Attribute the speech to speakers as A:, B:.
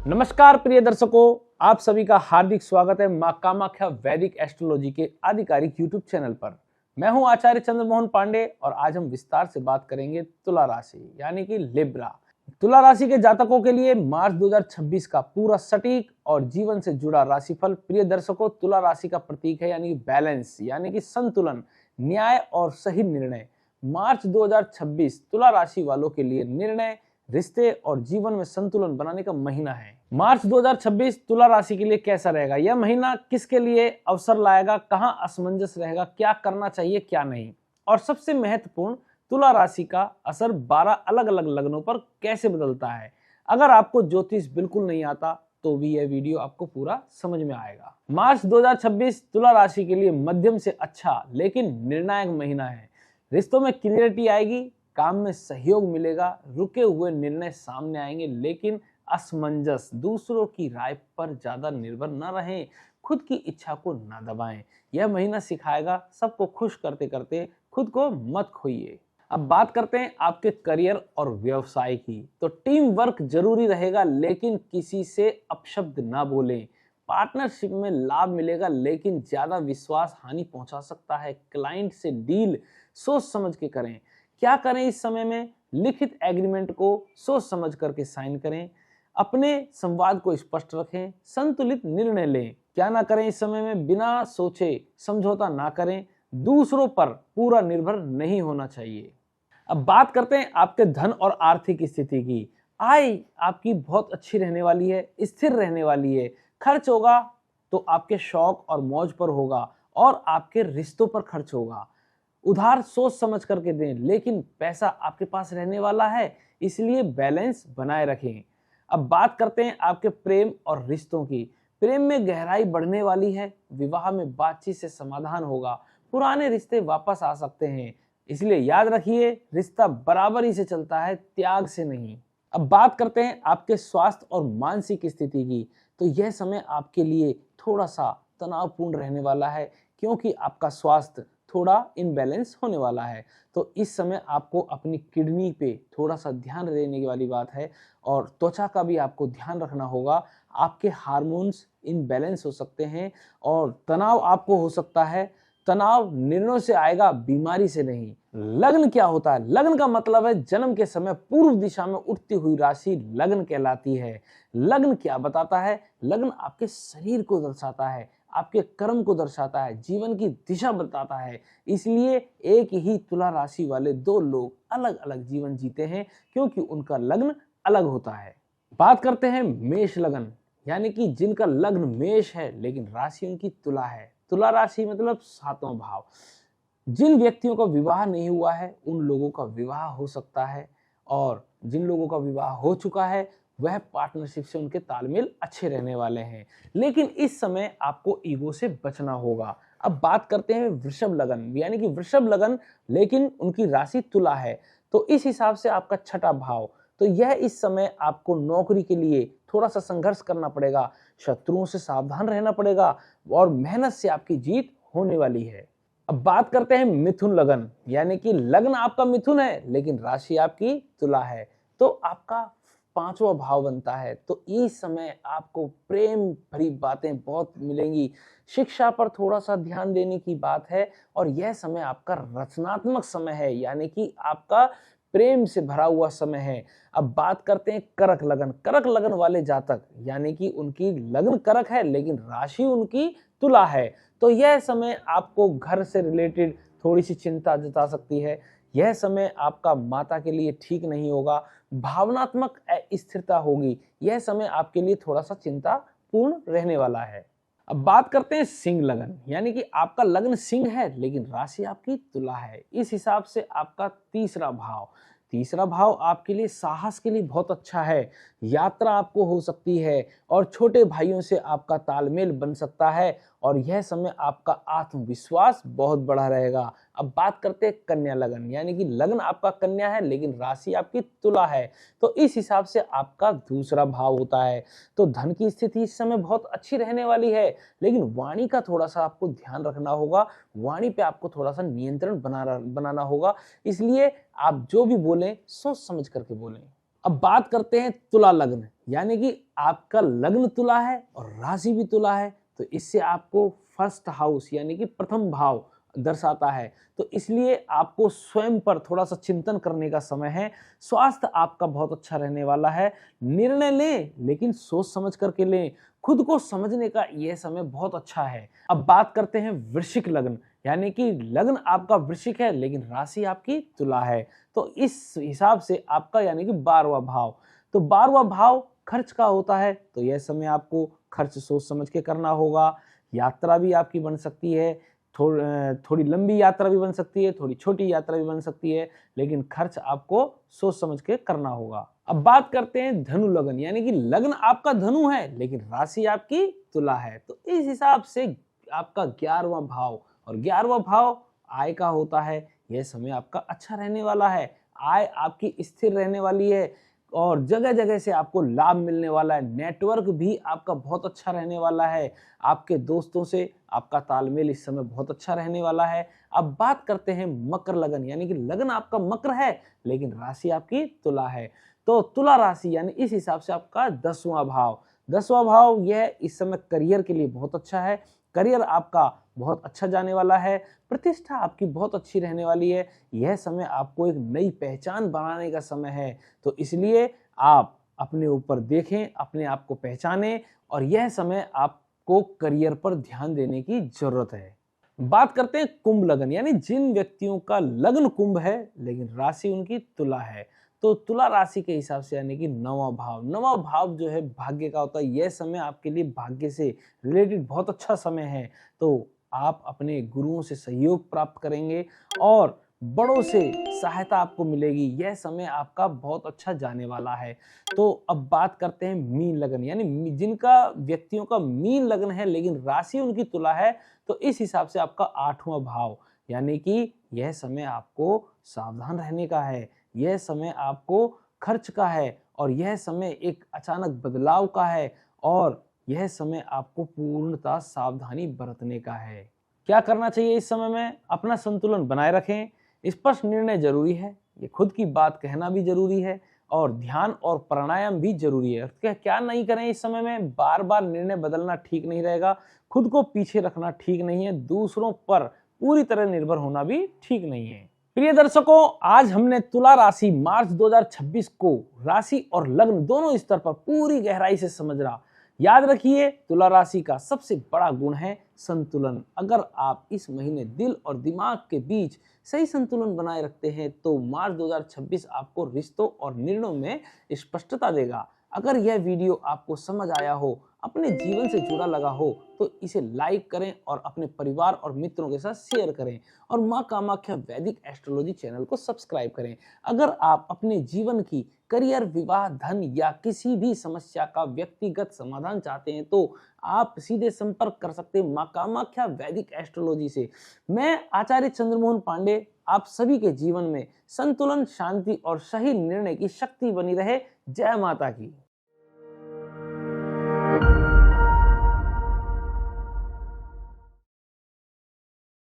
A: नमस्कार प्रिय दर्शकों, आप सभी का हार्दिक स्वागत है मां कामाख्या वैदिक एस्ट्रोलॉजी के आधिकारिक यूट्यूब चैनल पर। मैं हूं आचार्य चंद्रमोहन पांडे और आज हम विस्तार से बात करेंगे तुला राशि यानी कि लिब्रा। तुला राशि के जातकों के लिए मार्च 2026 का पूरा सटीक और जीवन से जुड़ा राशिफल। प्रिय दर्शकों, तुला राशि का प्रतीक है यानी कि बैलेंस यानी कि संतुलन, न्याय और सही निर्णय। मार्च 2026 तुला राशि वालों के लिए निर्णय, रिश्ते और जीवन में संतुलन बनाने का महीना है। मार्च 2026 तुला राशि के लिए कैसा रहेगा? यह महीना किसके लिए अवसर लाएगा, कहां असमंजस रहेगा, क्या करना चाहिए क्या नहीं, और सबसे महत्वपूर्ण, तुला राशि का असर 12 अलग अलग लग्नों पर कैसे बदलता है। अगर आपको ज्योतिष बिल्कुल नहीं आता तो भी यह वीडियो आपको पूरा समझ में आएगा। मार्च 2026 तुला राशि के लिए मध्यम से अच्छा लेकिन निर्णायक महीना है। रिश्तों में क्लियरिटी आएगी, काम में सहयोग मिलेगा, रुके हुए निर्णय सामने आएंगे, लेकिन असमंजस, दूसरों की राय पर ज्यादा निर्भर न रहें, खुद की इच्छा को न दबाएं। यह महीना सिखाएगा सबको खुश करते करते खुद को मत खोइए। अब बात करते हैं आपके करियर और व्यवसाय की। तो टीम वर्क जरूरी रहेगा लेकिन किसी से अपशब्द ना बोलें। पार्टनरशिप में लाभ मिलेगा लेकिन ज्यादा विश्वास हानि पहुंचा सकता है। क्लाइंट से डील सोच समझ के करें। क्या करें इस समय में? लिखित एग्रीमेंट को सोच समझ करके साइन करें। अपने संवाद को स्पष्ट रखें। संतुलित निर्णय लें। क्या ना करें इस समय में? बिना सोचे समझौता ना करें। दूसरों पर पूरा निर्भर नहीं होना चाहिए। अब बात करते हैं आपके धन और आर्थिक स्थिति की। आय आपकी बहुत अच्छी रहने वाली है, स्थिर रहने वाली है। खर्च होगा तो आपके शौक और मौज पर होगा और आपके रिश्तों पर खर्च होगा। उधार सोच समझ करके दें, लेकिन पैसा आपके पास रहने वाला है, इसलिए बैलेंस बनाए रखें। अब बात करते हैं आपके प्रेम और रिश्तों की। प्रेम में गहराई बढ़ने वाली है। विवाह में बातचीत से समाधान होगा। पुराने रिश्ते वापस आ सकते हैं, इसलिए याद रखिए रिश्ता बराबरी से चलता है, त्याग से नहीं। अब बात करते हैं आपके स्वास्थ्य और मानसिक स्थिति की। तो यह समय आपके लिए थोड़ा सा तनावपूर्ण रहने वाला है क्योंकि आपका स्वास्थ्य थोड़ा इनबैलेंस होने वाला है। तो इस समय आपको अपनी किडनी पे थोड़ा सा ध्यान देने की वाली बात है और त्वचा का भी आपको ध्यान रखना होगा। आपके हार्मोन्स इनबैलेंस हो सकते हैं और तनाव आपको हो सकता है। तनाव निर्णय से आएगा, बीमारी से नहीं। लग्न क्या होता है? लग्न का मतलब है जन्म के समय पूर्व दिशा में उठती हुई राशि लग्न कहलाती है। लग्न क्या बताता है? लग्न आपके शरीर को दर्शाता है, आपके कर्म को दर्शाता है, जीवन की दिशा बताता है। इसलिए एक ही तुला राशि वाले दो लोग अलग अलग जीवन जीते हैं क्योंकि उनका लग्न अलग होता है। बात करते हैं मेष लग्न, यानी कि जिनका लग्न मेष है लेकिन राशि उनकी तुला है। तुला राशि मतलब सातवां भाव। जिन व्यक्तियों का विवाह नहीं हुआ है उन लोगों का विवाह हो सकता है और जिन लोगों का विवाह हो चुका है वह पार्टनरशिप से उनके तालमेल अच्छे रहने वाले हैं। लेकिन इस समय आपको ईगो से बचना होगा। अब बात करते हैं वृषभ लगन, यानी कि वृषभ लगन लेकिन उनकी राशि तुला है, तो इस हिसाब से आपका छठा भाव। तो यह इस समय आपको नौकरी के लिए थोड़ा सा संघर्ष करना पड़ेगा, शत्रुओं से सावधान रहना पड़ेगा और मेहनत से आपकी जीत होने वाली है। अब बात करते हैं मिथुन लगन, यानी कि लग्न आपका मिथुन है लेकिन राशि आपकी तुला है, तो आपका पांचवा भाव बनता है। तो इस समय आपको प्रेम भरी बातें बहुत मिलेंगी। शिक्षा पर थोड़ा सा ध्यान देने की बात है और यह समय आपका रचनात्मक समय है, यानी कि आपका प्रेम से भरा हुआ समय है। अब बात करते हैं करक लगन। करक लगन वाले जातक, यानी कि उनकी लग्न करक है लेकिन राशि उनकी तुला है, तो यह समय आपको घर से रिलेटेड थोड़ी सी चिंता जता सकती है। यह समय आपका माता के लिए ठीक नहीं होगा, भावनात्मक अस्थिरता होगी। यह समय आपके लिए थोड़ा सा चिंतापूर्ण रहने वाला है। अब बात करते हैं सिंह लगन, यानी कि आपका लग्न सिंह है लेकिन राशि आपकी तुला है। इस हिसाब से आपका तीसरा भाव आपके लिए साहस के लिए बहुत अच्छा है। यात्रा आपको हो सकती है और छोटे भाइयों से आपका तालमेल बन सकता है और यह समय आपका आत्मविश्वास बहुत बड़ा रहेगा। अब बात करते हैं कन्या लगन, यानी कि लग्न आपका कन्या है लेकिन राशि आपकी तुला है, तो इस हिसाब से आपका दूसरा भाव होता है। तो धन की स्थिति इस समय बहुत अच्छी रहने वाली है, लेकिन वाणी का थोड़ा सा आपको ध्यान रखना होगा। वाणी पे आपको थोड़ा सा नियंत्रण बनाना होगा, इसलिए आप जो भी बोलें सोच समझ करके बोलें। अब बात करते हैं तुला लग्न, यानी कि आपका लग्न तुला है और राशि भी तुला है, तो इससे आपको फर्स्ट हाउस यानी कि प्रथम भाव दर्शाता है। तो इसलिए आपको स्वयं पर थोड़ा सा चिंतन करने का समय है। स्वास्थ्य आपका बहुत अच्छा रहने वाला है। निर्णय लें लेकिन सोच समझ करके लें। खुद को समझने का यह समय बहुत अच्छा है। अब बात करते हैं वृश्चिक लग्न, यानी कि लग्न आपका वृश्चिक है लेकिन राशि आपकी तुला है। तो इस हिसाब से आपका यानी कि 12वां भाव, तो 12वां भाव खर्च का होता है। तो यह समय आपको खर्च सोच समझ के करना होगा। यात्रा भी आपकी बन सकती है, थोड़ी लंबी यात्रा भी बन सकती है, थोड़ी छोटी यात्रा भी बन सकती है, लेकिन खर्च आपको सोच समझ के करना होगा। अब बात करते हैं धनु लग्न, यानी कि लग्न आपका धनु है लेकिन राशि आपकी तुला है। तो इस हिसाब से आपका 11वां भाव, और 11वां भाव आय का होता है। यह समय आपका अच्छा रहने वाला है। आय आपकी स्थिर रहने वाली है और जगह जगह से आपको लाभ मिलने वाला है। नेटवर्क भी आपका बहुत अच्छा रहने वाला है। आपके दोस्तों से आपका तालमेल इस समय बहुत अच्छा रहने वाला है। अब बात करते हैं मकर लगन, यानी कि लगन आपका मकर है लेकिन राशि आपकी तुला है। तो तुला राशि यानी इस हिसाब से आपका 10वां भाव, 10वां भाव यह इस समय करियर के लिए बहुत अच्छा है। करियर आपका बहुत अच्छा जाने वाला है। प्रतिष्ठा आपकी बहुत अच्छी रहने वाली है। यह समय आपको एक नई पहचान बनाने का समय है। तो इसलिए आप अपने ऊपर देखें, अपने आप को पहचानें, और यह समय आपको करियर पर ध्यान देने की जरूरत है। बात करते हैं कुंभ लगन, यानी जिन व्यक्तियों का लग्न कुंभ है लेकिन राशि उनकी तुला है। तो तुला राशि के हिसाब से यानी कि 9वां भाव, 9वां भाव जो है भाग्य का होता है। यह समय आपके लिए भाग्य से रिलेटेड बहुत अच्छा समय है। तो आप अपने गुरुओं से सहयोग प्राप्त करेंगे और बड़ों से सहायता आपको मिलेगी। यह समय आपका बहुत अच्छा जाने वाला है। तो अब बात करते हैं मीन लगन, यानी जिनका व्यक्तियों का मीन लगन है लेकिन राशि उनकी तुला है। तो इस हिसाब से आपका 8वां भाव, यानी कि यह समय आपको सावधान रहने का है। यह समय आपको खर्च का है और यह समय एक अचानक बदलाव का है, और यह समय आपको पूर्णतः सावधानी बरतने का है। क्या करना चाहिए इस समय में? अपना संतुलन बनाए रखें। स्पष्ट निर्णय जरूरी है, ये खुद की बात कहना भी जरूरी है, और ध्यान और प्राणायाम भी जरूरी है। क्या नहीं करें इस समय में? बार बार निर्णय बदलना ठीक नहीं रहेगा। खुद को पीछे रखना ठीक नहीं है। दूसरों पर पूरी तरह निर्भर होना भी ठीक नहीं है। प्रिय दर्शकों, आज हमने तुला राशि मार्च 2026 को राशि और लग्न दोनों स्तर पर पूरी गहराई से समझा। याद रखिए, तुला राशि का सबसे बड़ा गुण है संतुलन। अगर आप इस महीने दिल और दिमाग के बीच सही संतुलन बनाए रखते हैं तो मार्च 2026 आपको रिश्तों और निर्णयों में स्पष्टता देगा। अगर यह वीडियो आपको समझ आया हो, अपने जीवन से जुड़ा लगा हो, तो इसे लाइक करें और अपने परिवार और मित्रों के साथ शेयर करें, और माँ कामाख्या वैदिक एस्ट्रोलॉजी चैनल को सब्सक्राइब करें। अगर आप अपने जीवन की करियर, विवाह, धन या किसी भी समस्या का व्यक्तिगत समाधान चाहते हैं तो आप सीधे संपर्क कर सकते हैं माँ कामाख्या वैदिक एस्ट्रोलॉजी से। मैं आचार्य चंद्रमोहन पांडे आप सभी के जीवन में संतुलन, शांति और सही निर्णय की शक्ति बनी रहे। जय माता की।